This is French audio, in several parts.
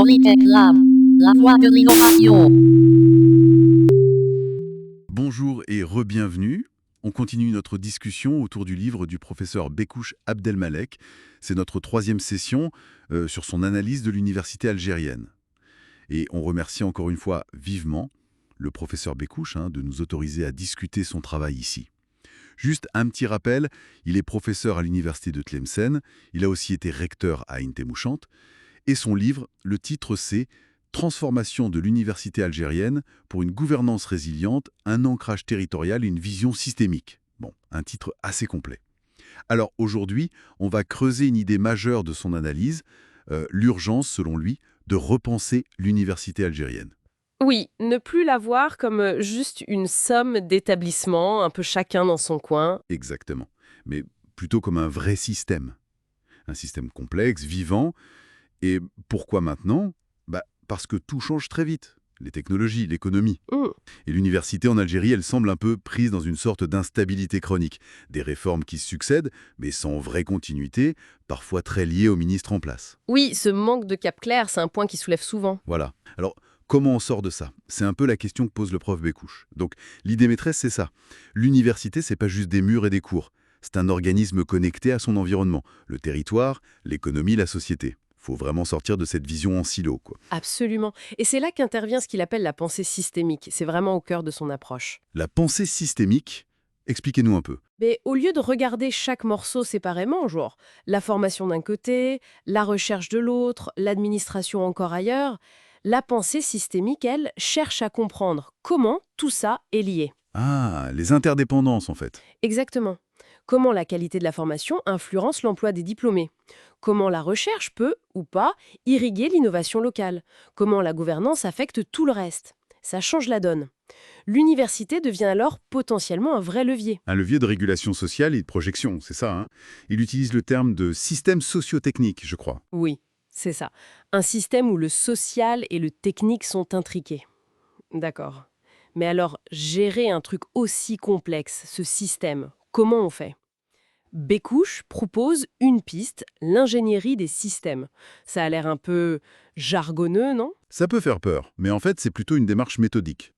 Polytech Lab, la voie de l'innovation. Bonjour et re-bienvenue. On continue notre discussion autour du livre du professeur Bekouche Abdelmalek. C'est notre troisième session sur son analyse de l'université algérienne. Et on remercie encore une fois vivement le professeur Bekouche de nous autoriser à discuter son travail ici. Juste un petit rappel, il est professeur à l'université de Tlemcen, il a aussi été recteur à Intemouchant, et son livre, le titre c'est « Transformation de l'université algérienne pour une gouvernance résiliente, un ancrage territorial et une vision systémique ». Bon, un titre assez complet. Alors aujourd'hui, on va creuser une idée majeure de son analyse, l'urgence, selon lui, de repenser l'université algérienne. Oui, ne plus la voir comme juste une somme d'établissements, un peu chacun dans son coin. Exactement. Mais plutôt comme un vrai système. Un système complexe, vivant. Et pourquoi maintenant? Parce que tout change très vite. Les technologies, l'économie. Hmm. Et l'université en Algérie, elle semble un peu prise dans une sorte d'instabilité chronique. Des réformes qui se succèdent, mais sans vraie continuité, parfois très liées aux ministres en place. Oui, ce manque de cap clair, c'est un point qui soulève souvent. Voilà. Alors, comment on sort de ça? C'est un peu la question que pose le prof Bekouche. Donc, l'idée maîtresse, c'est ça. L'université, c'est pas juste des murs et des cours. C'est un organisme connecté à son environnement, le territoire, l'économie, la société. Faut vraiment sortir de cette vision en silo, quoi. Absolument. Et c'est là qu'intervient ce qu'il appelle la pensée systémique. C'est vraiment au cœur de son approche. La pensée systémique, expliquez-nous un peu. Mais au lieu de regarder chaque morceau séparément, genre la formation d'un côté, la recherche de l'autre, l'administration encore ailleurs, la pensée systémique, elle, cherche à comprendre comment tout ça est lié. Ah, les interdépendances, en fait. Exactement. Comment la qualité de la formation influence l'emploi des diplômés. Comment la recherche peut, ou pas, irriguer l'innovation locale. Comment la gouvernance affecte tout le reste. Ça change la donne. L'université devient alors potentiellement un vrai levier. Un levier de régulation sociale et de projection, c'est ça, hein. Il utilise le terme de système socio-technique, je crois. Oui, c'est ça. Un système où le social et le technique sont intriqués. D'accord. Mais alors, gérer un truc aussi complexe, ce système, comment on fait? Bekouche propose une piste, l'ingénierie des systèmes. Ça a l'air un peu jargonneux, non? Ça peut faire peur, mais en fait, c'est plutôt une démarche méthodique.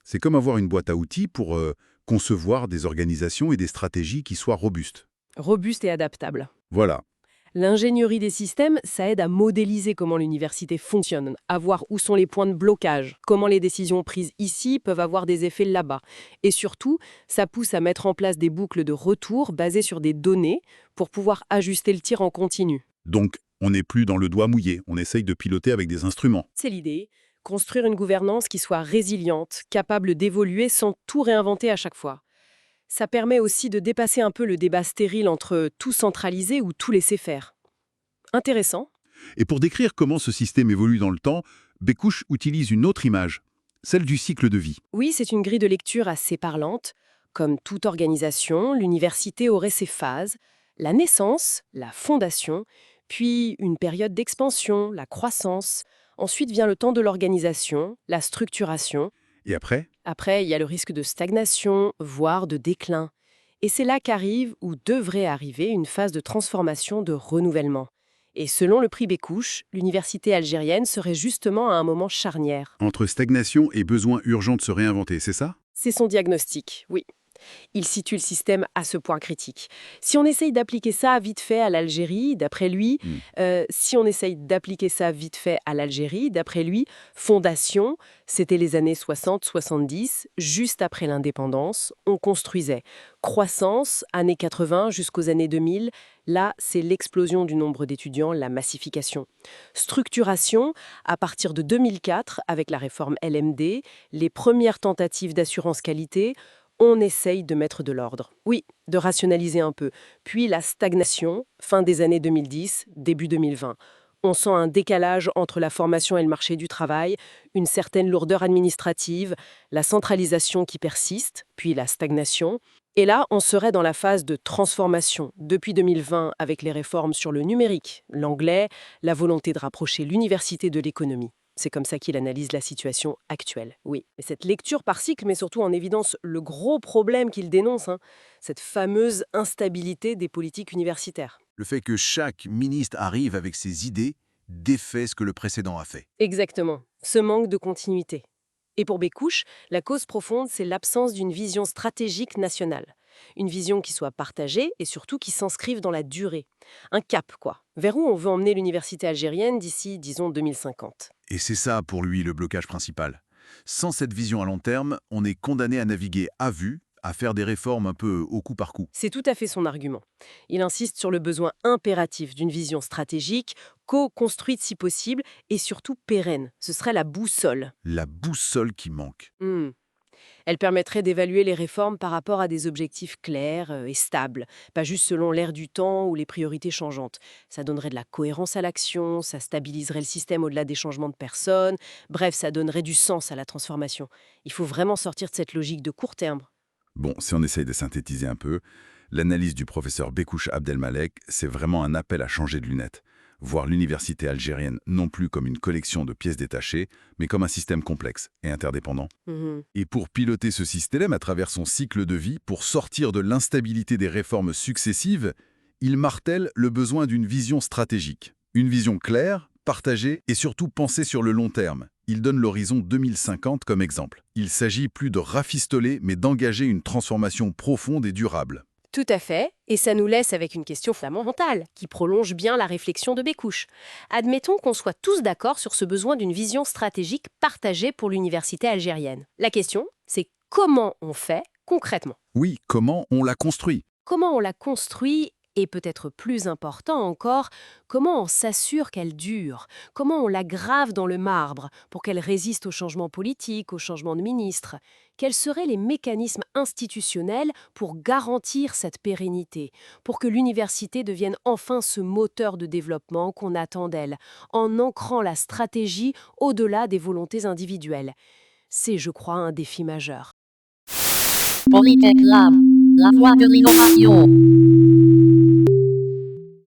C'est comme avoir une boîte à outils pour concevoir des organisations et des stratégies qui soient robustes. Robuste et adaptable. Voilà. L'ingénierie des systèmes, ça aide à modéliser comment l'université fonctionne, à voir où sont les points de blocage, comment les décisions prises ici peuvent avoir des effets là-bas. Et surtout, ça pousse à mettre en place des boucles de retour basées sur des données pour pouvoir ajuster le tir en continu. Donc, on n'est plus dans le doigt mouillé, on essaye de piloter avec des instruments. C'est l'idée, construire une gouvernance qui soit résiliente, capable d'évoluer sans tout réinventer à chaque fois. Ça permet aussi de dépasser un peu le débat stérile entre tout centraliser ou tout laisser faire. Intéressant. Et pour décrire comment ce système évolue dans le temps, Bekouche utilise une autre image, celle du cycle de vie. Oui, c'est une grille de lecture assez parlante. Comme toute organisation, l'université aurait ses phases, la naissance, la fondation, puis une période d'expansion, la croissance. Ensuite vient le temps de l'organisation, la structuration. Et après, Après, il y a le risque de stagnation, voire de déclin. Et c'est là qu'arrive, ou devrait arriver, une phase de transformation, de renouvellement. Et selon le prix Bekouche, l'université algérienne serait justement à un moment charnière. entre stagnation et besoin urgent de se réinventer, c'est ça? C'est son diagnostic, oui. Il situe le système à ce point critique. Si on essaye d'appliquer ça vite fait à l'Algérie, d'après lui, Hmm. Fondation, c'était les années 60-70, juste après l'indépendance, on construisait. Croissance, années 80 jusqu'aux années 2000, là, c'est l'explosion du nombre d'étudiants, la massification. Structuration, à partir de 2004, avec la réforme LMD, les premières tentatives d'assurance qualité, on essaye de mettre de l'ordre. Oui, de rationaliser un peu. Puis la stagnation, fin des années 2010, début 2020. On sent un décalage entre la formation et le marché du travail, une certaine lourdeur administrative, la centralisation qui persiste, puis la stagnation. Et là, on serait dans la phase de transformation, depuis 2020 avec les réformes sur le numérique, l'anglais, la volonté de rapprocher l'université de l'économie. C'est comme ça qu'il analyse la situation actuelle, oui. Et cette lecture par cycle met surtout en évidence le gros problème qu'il dénonce, cette fameuse instabilité des politiques universitaires. Le fait que chaque ministre arrive avec ses idées, défait ce que le précédent a fait. Exactement, ce manque de continuité. Et pour Bécouche, la cause profonde, c'est l'absence d'une vision stratégique nationale. Une vision qui soit partagée et surtout qui s'inscrive dans la durée. Un cap, quoi. Vers où on veut emmener l'université algérienne d'ici, disons, 2050. Et c'est ça, pour lui, le blocage principal. Sans cette vision à long terme, on est condamné à naviguer à vue, à faire des réformes un peu au coup par coup. C'est tout à fait son argument. Il insiste sur le besoin impératif d'une vision stratégique, co-construite si possible, et surtout pérenne. Ce serait la boussole. La boussole qui manque. Hmm. Elle permettrait d'évaluer les réformes par rapport à des objectifs clairs et stables, pas juste selon l'air du temps ou les priorités changeantes. Ça donnerait de la cohérence à l'action, ça stabiliserait le système au-delà des changements de personnes, bref, ça donnerait du sens à la transformation. Il faut vraiment sortir de cette logique de court terme. Bon, si on essaye de synthétiser un peu, l'analyse du professeur Bécouche Abdelmalek, c'est vraiment un appel à changer de lunettes. Voir l'université algérienne non plus comme une collection de pièces détachées, mais comme un système complexe et interdépendant. Mhm. Et pour piloter ce système à travers son cycle de vie, pour sortir de l'instabilité des réformes successives, il martèle le besoin d'une vision stratégique. Une vision claire, partagée et surtout pensée sur le long terme. Il donne l'horizon 2050 comme exemple. Il s'agit plus de rafistoler, mais d'engager une transformation profonde et durable. Tout à fait, et ça nous laisse avec une question fondamentale, qui prolonge bien la réflexion de Bécouche. Admettons qu'on soit tous d'accord sur ce besoin d'une vision stratégique partagée pour l'université algérienne. La question, c'est comment on fait concrètement? Oui, comment on la construit? Comment on la construit et peut-être plus important encore, comment on s'assure qu'elle dure? Comment on la grave dans le marbre pour qu'elle résiste aux changements politiques, aux changements de ministres? Quels seraient les mécanismes institutionnels pour garantir cette pérennité, pour que l'université devienne enfin ce moteur de développement qu'on attend d'elle, en ancrant la stratégie au-delà des volontés individuelles? C'est, je crois, un défi majeur. Polytech Lab, la voie de l'innovation.